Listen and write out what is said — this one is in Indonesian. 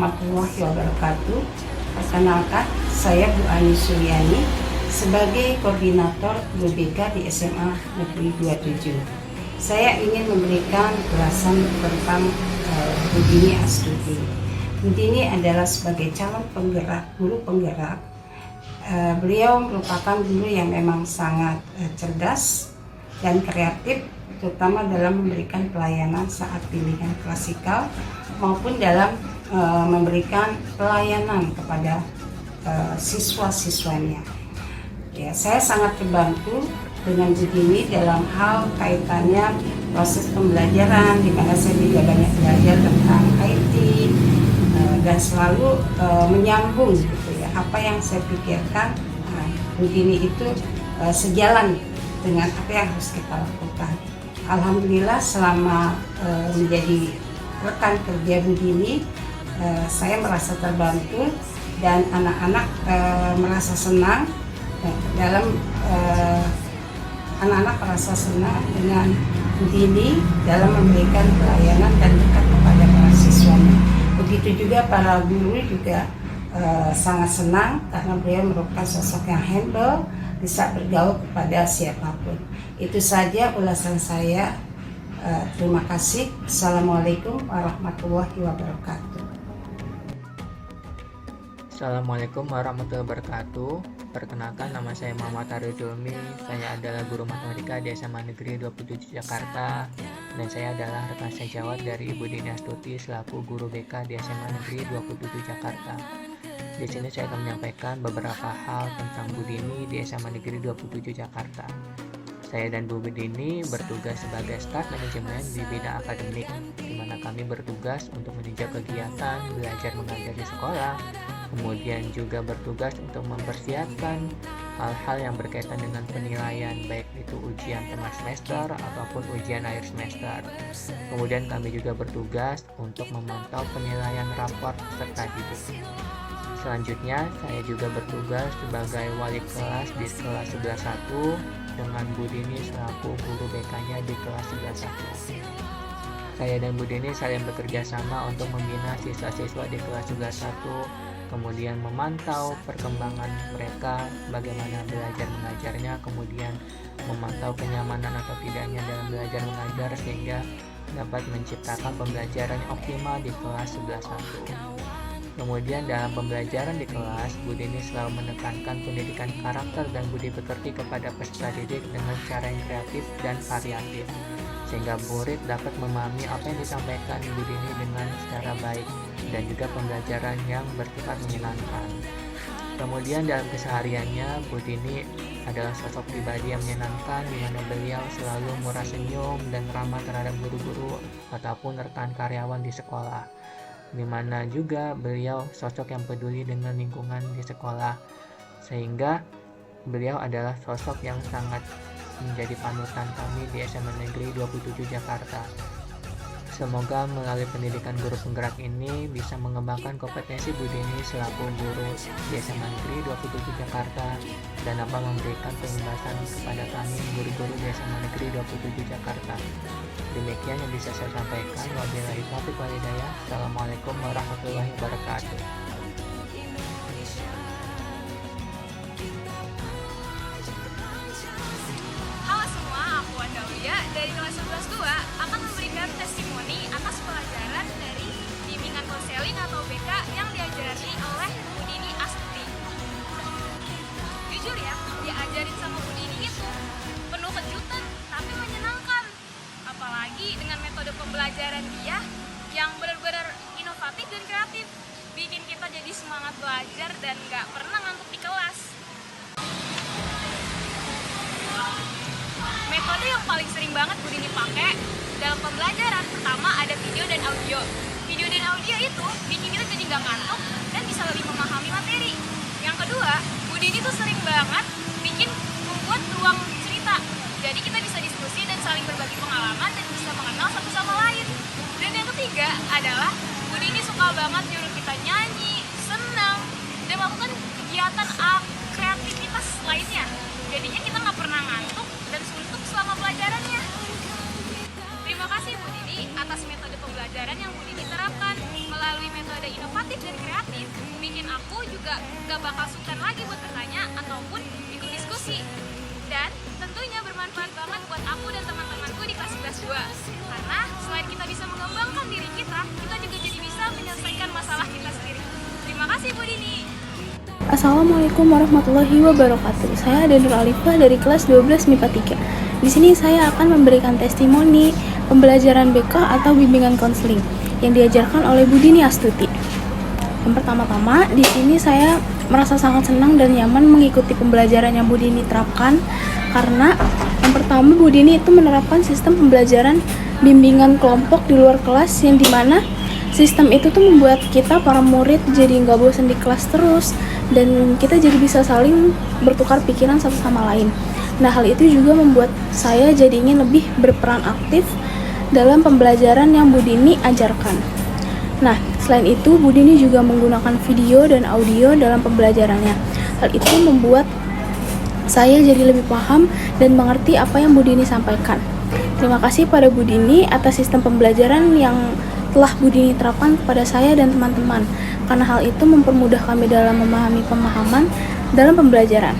warahmatullahi wabarakatuh. Perkenalkan, saya Bu Ani Suryani sebagai koordinator Guru BK di SMA Negeri 27. Saya ingin memberikan ulasan tentang Bu Dini Astuti. Bu Dini adalah sebagai calon guru penggerak. Beliau merupakan guru yang memang sangat cerdas dan kreatif, terutama dalam memberikan pelayanan saat bimbingan klasikal maupun dalam memberikan pelayanan kepada siswa-siswanya. Ya, saya sangat terbantu dengan Bu Dini dalam hal kaitannya proses pembelajaran, di mana saya juga banyak belajar tentang IT dan selalu menyambung gitu ya, apa yang saya pikirkan. Bu Dini itu sejalan dengan apa yang harus kita lakukan. Alhamdulillah selama menjadi rekan kerja Bu Dini, saya merasa terbantu dan anak-anak merasa senang dalam anak-anak merasa senang dengan Bu Dini dalam memberikan pelayanan dan dekat kepada para siswanya. Begitu juga para guru juga sangat senang karena beliau merupakan sosok yang humble, bisa bergaul kepada siapapun. Itu saja ulasan saya. Terima kasih. Assalamualaikum warahmatullahi wabarakatuh. Assalamualaikum warahmatullahi wabarakatuh. Perkenalkan, nama saya Muhammad Arif Julmi. Saya adalah guru matematika di SMA Negeri 27 Jakarta, dan saya adalah rekan sejawat dari Ibu Dini Astuti selaku guru BK di SMA Negeri 27 Jakarta. Di sini saya akan menyampaikan beberapa hal tentang Bu Dini di SMA Negeri 27 Jakarta. Saya dan Bu Dini bertugas sebagai staf manajemen di bidang akademik, di mana kami bertugas untuk meninjau kegiatan belajar mengajar di sekolah, kemudian juga bertugas untuk mempersiapkan hal-hal yang berkaitan dengan penilaian, baik itu ujian tengah semester ataupun ujian akhir semester. Kemudian kami juga bertugas untuk memantau penilaian raport serta didik. Selanjutnya, saya juga bertugas sebagai wali kelas di kelas 11.1 dengan Bu Dini selaku guru BK-nya di kelas 11.1. Saya dan Bu Dini saling bekerja sama untuk membina siswa-siswa di kelas 11.1, kemudian memantau perkembangan mereka, bagaimana belajar mengajarnya, kemudian memantau kenyamanan atau tidaknya dalam belajar mengajar sehingga dapat menciptakan pembelajaran yang optimal di kelas 11.1. Kemudian dalam pembelajaran di kelas, Bu Dini selalu menekankan pendidikan karakter dan budi pekerti kepada peserta didik dengan cara yang kreatif dan variatif, sehingga murid dapat memahami apa yang disampaikan Bu Dini dengan secara baik dan juga pembelajaran yang bersifat menyenangkan. Kemudian dalam kesehariannya, Bu Dini adalah sosok pribadi yang menyenangkan, di mana beliau selalu murah senyum dan ramah terhadap guru-guru ataupun rekan karyawan di sekolah, di mana juga beliau sosok yang peduli dengan lingkungan di sekolah, sehingga beliau adalah sosok yang sangat menjadi panutan kami di SMA Negeri 27 Jakarta. Semoga melalui pendidikan guru penggerak ini bisa mengembangkan kompetensi Bu Dini selaku guru di SMA Negeri 27 Jakarta dan dapat memberikan penjelasan kepada kami guru-guru di SMA Negeri 27 Jakarta. Demikian yang bisa saya sampaikan. Wabillahi taufiq wal hidayah. Assalamualaikum warahmatullahi wabarakatuh. Halo semua, aku Andaulia dari kelas 11.2 akan memberikan testimoni atas pelajaran dari bimbingan konseling atau BK yang diajari oleh Bu Dini Astuti. Jujur ya, diajarin sama Bu Dini itu penuh kejutan tapi menyenangkan. Apalagi dengan metode pembelajaran dia yang benar-benar inovatif dan kreatif, bikin kita jadi semangat belajar dan gak pernah ngantuk di kelas. Metode yang paling sering banget Bu Dini pakai dalam pembelajaran, pertama ada video dan audio. Video dan audio itu bikin kita jadi gak ngantuk dan bisa lebih memahami materi. Yang kedua, Bu Dini tuh sering banget membuat ruang cerita. Jadi kita bisa diskusi dan saling berbagi pengalaman dan bisa mengenal satu sama lain. Dan yang ketiga adalah Bu Dini suka banget nyuruh kita nyanyi, senang, dan melakukan kegiatan kreativitas lainnya. Jadinya kita nggak pernah ngantuk dan suntuk selama pelajarannya. Terima kasih Bu Dini atas metode pembelajaran yang Bu Dini terapkan melalui metode inovatif Assalamualaikum warahmatullahi wabarakatuh. Saya Nur Alifah dari kelas 12 MIPA 3. Di sini saya akan memberikan testimoni pembelajaran BK atau bimbingan konseling yang diajarkan oleh Bu Dini Astuti. Yang pertama-tama, di sini saya merasa sangat senang dan nyaman mengikuti pembelajaran yang Bu Dini terapkan, karena yang pertama Bu Dini itu menerapkan sistem pembelajaran bimbingan kelompok di luar kelas, yang dimana sistem itu tuh membuat kita para murid jadi nggak bosan di kelas terus, dan kita jadi bisa saling bertukar pikiran satu sama lain. Nah, hal itu juga membuat saya jadi ingin lebih berperan aktif dalam pembelajaran yang Bu Dini ajarkan. Nah, selain itu Bu Dini juga menggunakan video dan audio dalam pembelajarannya. Hal itu membuat saya jadi lebih paham dan mengerti apa yang Bu Dini sampaikan. Terima kasih pada Bu Dini atas sistem pembelajaran yang telah Bu Dini terapkan kepada saya dan teman-teman, karena hal itu mempermudah kami dalam memahami pemahaman dalam pembelajaran.